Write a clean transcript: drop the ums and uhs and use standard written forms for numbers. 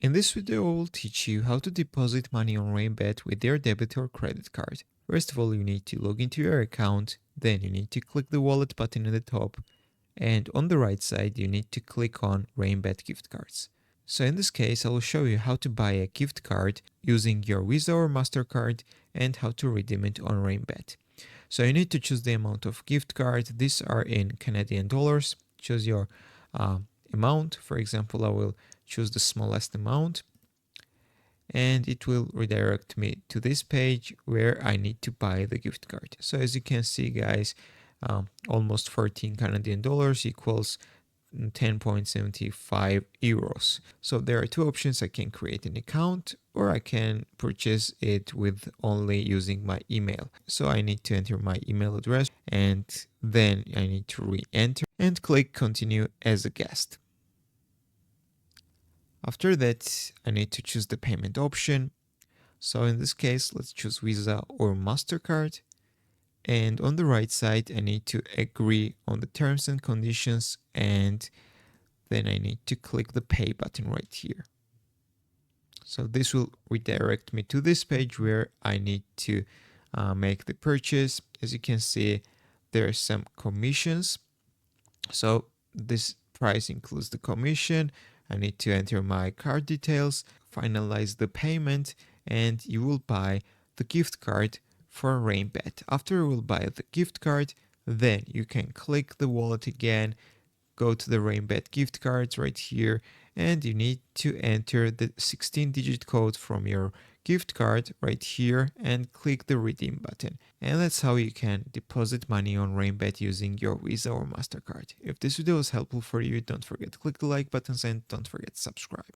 In this video, I will teach you how to deposit money on Rainbet with your debit or credit card. First of all, you need to log into your account, then you need to click the wallet button at the top, and on the right side, you need to click on Rainbet gift cards. So in this case, I will show you how to buy a gift card using your Visa or MasterCard and how to redeem it on Rainbet. So you need to choose the amount of gift card. These are in Canadian dollars. Choose your amount. For example, I will choose the smallest amount and it will redirect me to this page where I need to buy the gift card. So as you can see, guys, almost 14 Canadian dollars equals 10.75 euros. So there are two options. I can create an account or I can purchase it with only using my email. So I need to enter my email address and then I need to re-enter and click continue as a guest. After that, I need to choose the payment option. So in this case, let's choose Visa or MasterCard. And on the right side, I need to agree on the terms and conditions, and then I need to click the pay button right here. So this will redirect me to this page where I need to make the purchase. As you can see, there are some commissions. So this price includes the commission. I need to enter my card details, finalize the payment, and you will buy the gift card for Rainbet. After you will buy the gift card, then you can click the wallet again, go to the Rainbet gift cards right here, and you need to enter the 16-digit code from your gift card right here and click the redeem button. And that's how you can deposit money on Rainbet using your Visa or MasterCard. If this video was helpful for you, don't forget to click the like buttons and don't forget to subscribe.